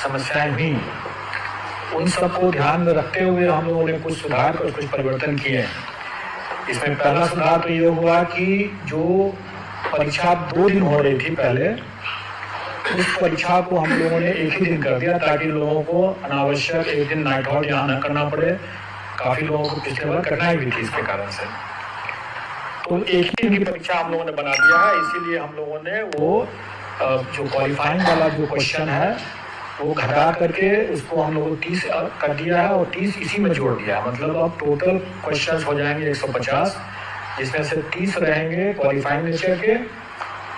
समस्याएं हुई, उन सबको ध्यान में रखते हुए हम लोगों ने कुछ सुधार और कुछ परिवर्तन किए हैं। इसमें पहला सुधार तो ये हुआ कि जो परीक्षा 2 दिन हो रही थी पहले, उस परीक्षा को हम लोगों ने एक ही दिन कर दिया ताकि लोगों को अनावश्यक एक दिन नाइट हॉल्ट यहाँ न करना पड़े। काफ़ी लोगों को पिछले बार कठिनाई हुई थी इसके कारण से, तो एक ही दिन की परीक्षा हम लोगों ने बना दिया है। इसीलिए हम लोगों ने वो जो क्वालिफाइंग वाला जो क्वेश्चन है वो घटा करके उसको हम लोगों 30 कर दिया है और 30 इसी में जोड़ दिया है। मतलब अब टोटल क्वेश्चंस हो जाएंगे 150, जिसमें से 30 रहेंगे क्वालिफाइंग नेचर के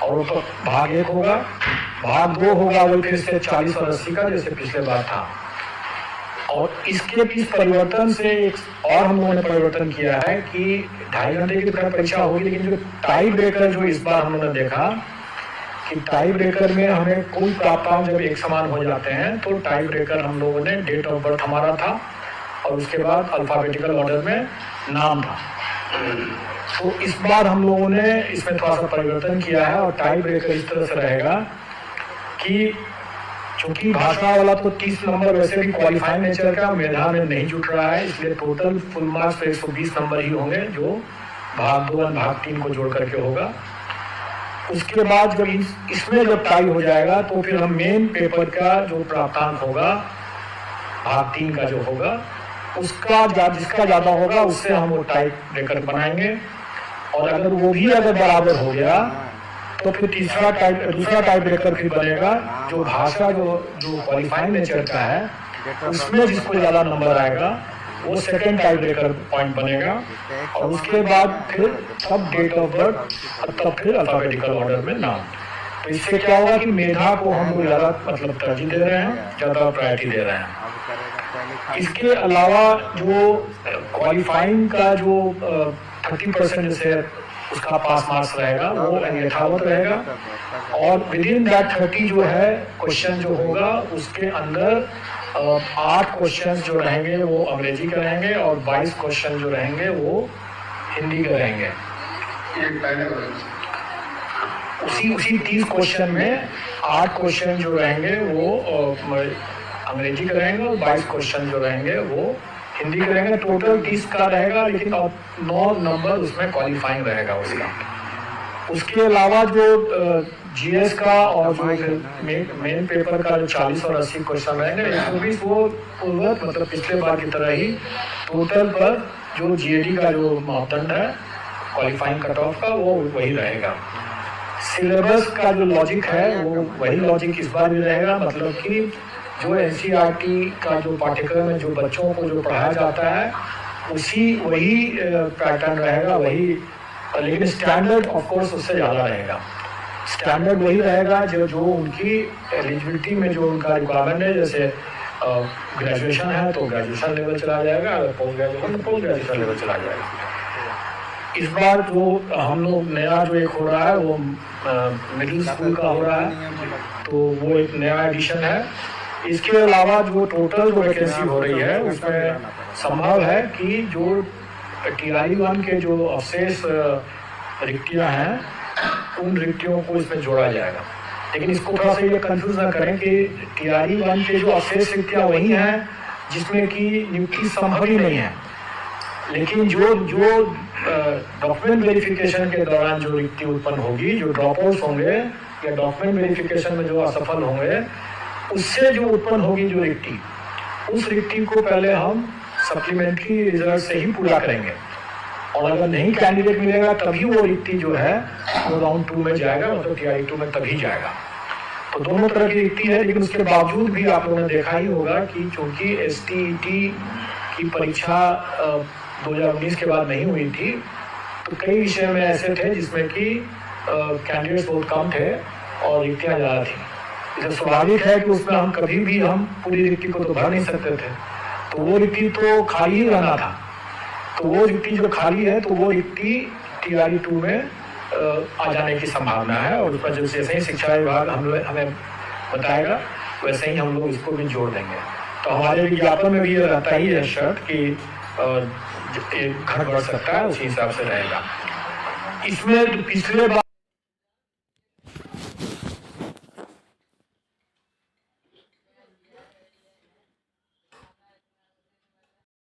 और भाग 1 होगा, भाग 2 होगा वो फिर से 40 और 80 का जैसे पिछले बार था। और इसके इस परिवर्तन से एक और हम लोगों ने परिवर्तन किया है कि 2.5 घंटे की परीक्षा होगी, लेकिन जो टाई ब्रेकर जो इस बार हम लोगों ने देखा कि टाई ब्रेकर में हमें कोई प्राप्तांक जब एक समान हो जाते हैं तो टाई ब्रेकर हम लोगों ने डेट ऑफ बर्थ हमारा था और उसके बाद अल्फाबेटिकल ऑर्डर में नाम था। तो इस बार हम लोगों ने इसमें थोड़ा सा परिवर्तन किया है और टाई ब्रेकर इस तरह से रहेगा कि चूंकि भाषा वाला तो 30 नंबर वैसे भी क्वालिफाइंग नेचर का मेधा में नहीं जुट रहा है, इसलिए टोटल फुल मार्क्स तो 120 नंबर ही होंगे जो भाग 2 और भाग 3 को जोड़ करके होगा। उसके बाद जब इसमें जब टाई हो जाएगा तो फिर हम मेन पेपर का जो प्राप्तांक होगा भाग 3 का जो होगा उसका जिसका ज़्यादा होगा उससे हम वो टाई ब्रेकर बनाएंगे और अगर वो भी अगर बराबर हो गया तो फिर दूसरा टाई ब्रेकर फिर बनेगा जो भाषा जो क्वालिफाइंग नेचर का है उसमें जिसको ज़्यादा नंबर आएगा वो सेकेंड टाई ब्रेकर पॉइंट बनेगा और उसके बाद फिर तब डेट ऑफ बर्थ और तब फिर अल्फाबेटिकल ऑर्डर में नाम। तो इससे क्या होगा कि मेधा को हम लोग ज़्यादा मतलब तरजीह दे रहे हैं, ज़्यादा प्रायोरिटी दे रहे हैं। इसके अलावा जो क्वालिफाइंग का जो 30% जैसे उसका पास मार्क्स रहेगा वो यथावत रहेगा और विद इन दैट 30 जो है क्वेश्चन जो होगा उसके अंदर 8 क्वेश्चन जो रहेंगे वो अंग्रेजी के रहेंगे और 22 क्वेश्चन जो रहेंगे वो हिंदी के रहेंगे। उसी 30 क्वेश्चन में 8 क्वेश्चन जो रहेंगे वो अंग्रेजी के रहेंगे और 22 क्वेश्चन जो रहेंगे वो हिंदी के रहेंगे। टोटल 30 का रहेगा, लेकिन 9 नंबर उसमें क्वालिफाइंग रहेगा उसका। उसके अलावा जो जीएस का और जो मेन पेपर का जो 40 और 80 क्वेश्चन रहेंगे 120 वो पूर्वत मतलब पिछले बार की तरह ही टोटल पर जो जीएडी का जो मापदंड है क्वालिफाइंग कट ऑफ का वो वही रहेगा। सिलेबस का जो लॉजिक है वो वही लॉजिक इस बार भी रहेगा, मतलब कि जो एनसीईआरटी का जो पाठ्यक्रम है जो बच्चों को जो पढ़ाया जाता है वही पैटर्न रहेगा, वही, लेकिन स्टैंडर्ड ऑफ कोर्स उससे ज़्यादा रहेगा। स्टैंडर्ड वही रहेगा जो उनकी एलिजिबिलिटी में जो उनका रिक्वायरमेंट है, जैसे ग्रेजुएशन है तो ग्रेजुएशन लेवल चला जाएगा, पोस्ट ग्रेजुएशन तो पोस्ट ग्रेजुएशन लेवल चला जाएगा। इस बार जो हम लोग नया जो एक हो रहा है वो मिडिल स्कूल का हो रहा है, तो वो एक नया एडिशन है। इसके अलावा जो टोटल जो वैकेंसी हो रही है उसमें संभव है कि जो टीआरई 1 के जो अवशेष रिक्तियाँ हैं उन रिक्तियों को इसमें जोड़ा जाएगा। लेकिन इसको थोड़ा सा ये कंफ्यूज ना करें कि टीआरई 1 के जो अवशेष रिक्तियाँ वही हैं जिसमें कि नियुक्ति संभव ही नहीं है, लेकिन जो डॉक्यूमेंट वेरिफिकेशन के दौरान जो रिक्ति उत्पन्न होगी, जो ड्रॉप आउट्स होंगे या डॉक्यूमेंट वेरिफिकेशन में जो असफल होंगे उससे जो उत्पन्न होगी जो रिक्ति, उस रिक्ति को पहले हम सप्लीमेंट्री रिजल्ट से ही पूरा करेंगे और अगर नहीं कैंडिडेट मिलेगा तभी वो रिक्ति जो है वो राउंड 2 में जाएगा, मतलब टीआरई 2 में तभी जाएगा। तो दोनों तरह की रिक्ति है, लेकिन उसके बावजूद भी आप लोगों ने देखा ही होगा कि चूंकि एसटीईटी की परीक्षा 2019 के बाद नहीं हुई थी तो कई विषय में ऐसे थे जिसमें कि कैंडिडेट्स बहुत कम थे और रिक्तियाँ ज़्यादा थी। इसे स्वाभाविक है कि उसमें हम कभी भी हम पूरी रिक्ति को तो भर नहीं सकते थे, तो वो रिक्ति तो खाली ही रहना था। तो वो रिक्ति जो खाली है तो वो रिक्ति टीआरई 2 में आ जाने की संभावना है और उसमें जैसे ही शिक्षा विभाग हमें बताएगा वैसे ही हम लोग इसको भी जोड़ देंगे। तो हमारे विज्ञापन में भी ये रहता ही है शर्त कि घट बढ़ सकता है, उसी हिसाब से रहेगा। इसमें पिछले बार